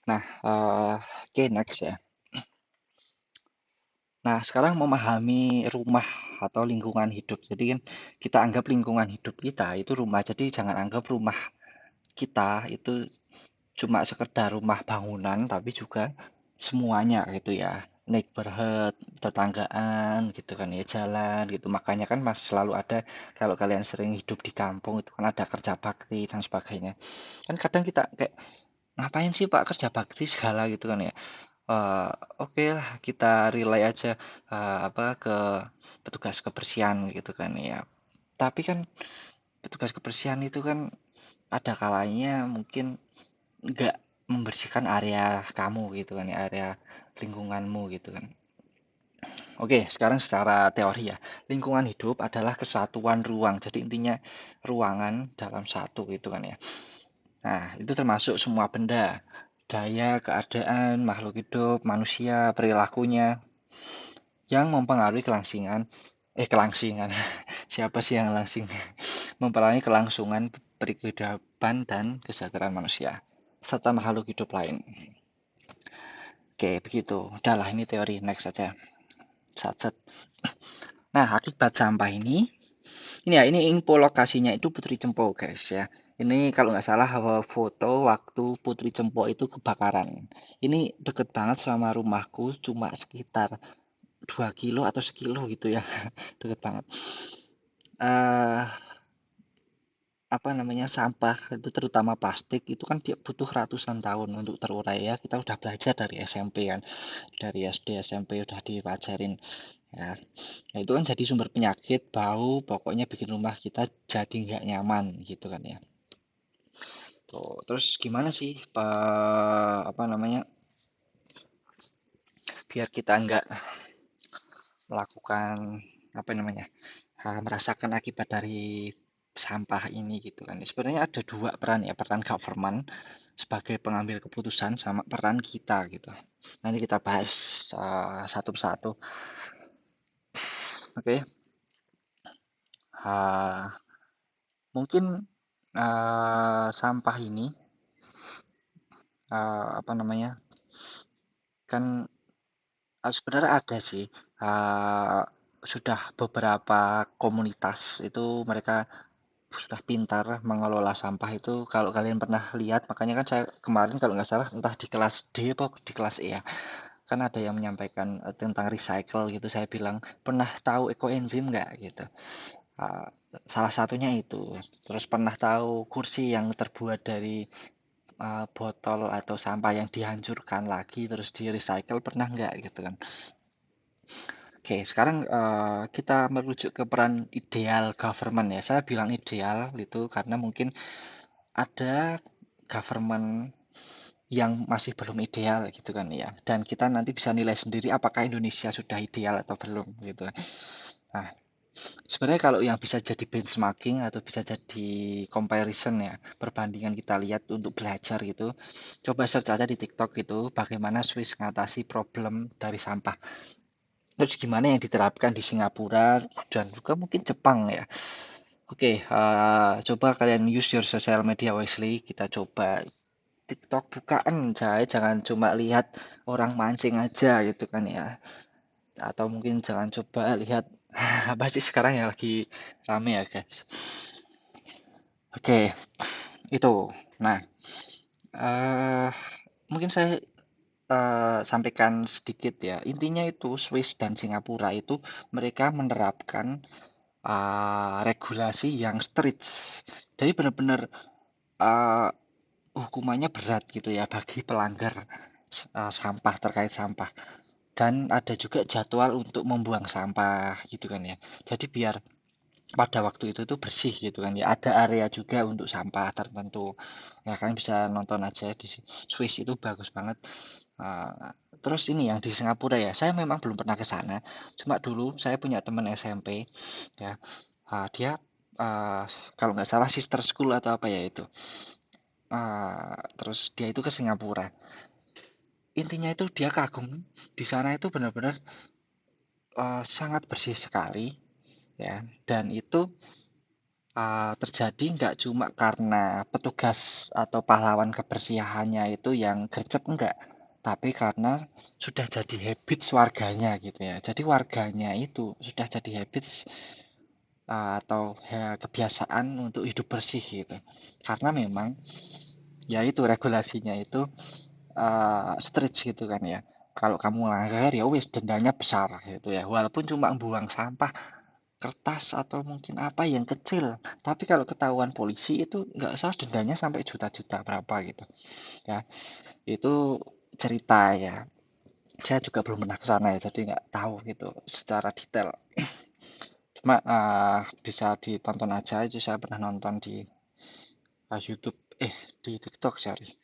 Nah, oke next ya. Nah, sekarang memahami rumah atau lingkungan hidup. Jadi kan kita anggap lingkungan hidup kita itu rumah. Jadi jangan anggap rumah kita itu cuma sekedar rumah bangunan, tapi juga semuanya gitu ya. Neighborhood, tetanggaan gitu kan ya, jalan gitu. Makanya kan mas selalu ada kalau kalian sering hidup di kampung itu kan ada kerja bakti dan sebagainya. Kan kadang kita kayak ngapain sih Pak kerja bakti segala gitu kan ya. Eh, oke lah kita relay aja apa ke petugas kebersihan gitu kan ya. Tapi kan petugas kebersihan itu kan ada kalanya mungkin nggak membersihkan area kamu gitu kan ya, area lingkunganmu gitu kan. Oke, sekarang secara teori ya, lingkungan hidup adalah kesatuan ruang. Jadi intinya ruangan dalam satu gitu kan ya. Nah, itu termasuk semua benda, daya, keadaan, makhluk hidup, manusia, perilakunya yang mempengaruhi kelangsingan. Siapa sih yang langsing? Mempengaruhi kelangsungan kehidupan dan kesejahteraan manusia serta makhluk hidup lain. Oke, begitu. Udahlah, ini teori. Next saja. Sat. Nah, akibat sampah ini ya, ini info lokasinya itu Putri Cempo, guys ya. Ini kalau nggak salah foto waktu Putri Cempo itu kebakaran. Ini deket banget sama rumahku, cuma sekitar 2 kilo atau sekilo gitu ya. Deket banget. eh Apa namanya, sampah itu terutama plastik itu kan dia butuh ratusan tahun untuk terurai ya. Kita udah belajar dari SMP kan, dari SD SMP udah dipajarin ya. Nah, itu kan jadi sumber penyakit, bau, pokoknya bikin rumah kita jadi nggak nyaman gitu kan ya. Tuh, terus gimana sih apa namanya, biar kita nggak melakukan apa namanya, merasakan akibat dari sampah ini gitu kan. Sebenarnya ada dua peran ya, peran government sebagai pengambil keputusan sama peran kita gitu. Nanti kita bahas satu persatu. Oke. Ah, mungkin sampah ini apa namanya, kan sebenarnya ada sih, uh, sudah beberapa komunitas itu mereka sudah pintar mengelola sampah itu. Kalau kalian pernah lihat, makanya kan saya kemarin kalau nggak salah entah di kelas D atau di kelas E ya, kan ada yang menyampaikan tentang recycle gitu. Saya bilang pernah tahu ekoenzim nggak gitu. Uh, Salah satunya itu. Terus pernah tahu kursi yang terbuat dari botol atau sampah yang dihancurkan lagi terus di recycle, pernah nggak gitu kan. Oke, sekarang kita merujuk ke peran ideal government ya. Saya bilang ideal gitu karena mungkin ada government yang masih belum ideal gitu kan ya. Dan kita nanti bisa nilai sendiri apakah Indonesia sudah ideal atau belum gitu. Nah, sebenarnya kalau yang bisa jadi benchmarking atau bisa jadi comparison ya, perbandingan kita lihat untuk belajar gitu, coba search aja di TikTok gitu, bagaimana Swiss ngatasi problem dari sampah. Terus gimana yang diterapkan di Singapura dan juga mungkin Jepang ya. Oke, coba kalian use your social media wisely. Kita coba TikTok bukaan, saya jangan cuma lihat orang mancing aja gitu kan ya. Atau mungkin jangan coba lihat apa sih sekarang yang lagi rame ya guys. Oke, itu. Nah, eh mungkin saya sampaikan sedikit ya. Intinya itu Swiss dan Singapura itu mereka menerapkan regulasi yang strict. Jadi benar-benar uh, hukumannya berat gitu ya bagi pelanggar sampah, terkait sampah. Dan ada juga jadwal untuk membuang sampah gitu kan ya. Jadi biar pada waktu itu tuh bersih gitu kan ya. Ada area juga untuk sampah tertentu. Ya kalian bisa nonton aja di Swiss itu bagus banget. Uh, Terus ini yang di Singapura ya, saya memang belum pernah ke sana. Cuma dulu saya punya teman SMP ya. Dia uh, kalau nggak salah sister school atau apa ya itu. Terus dia itu ke Singapura. Intinya itu dia kagum di sana itu benar-benar sangat bersih sekali ya. Dan itu terjadi nggak cuma karena petugas atau pahlawan kebersihannya itu yang gercep, enggak, tapi karena sudah jadi habits warganya gitu ya. Jadi warganya itu sudah jadi habits, atau kebiasaan untuk hidup bersih gitu. Karena memang ya itu regulasinya itu strict gitu kan ya. Kalau kamu melanggar ya wis dendanya besar gitu ya. Walaupun cuma buang sampah kertas atau mungkin apa yang kecil. Tapi kalau ketahuan polisi itu nggak usah dendanya sampai juta-juta berapa gitu. Ya, itu cerita ya. Saya juga belum pernah ke sana ya, jadi nggak tahu gitu secara detail. Cuma bisa ditonton aja, itu saya pernah nonton di YouTube, di TikTok sorry.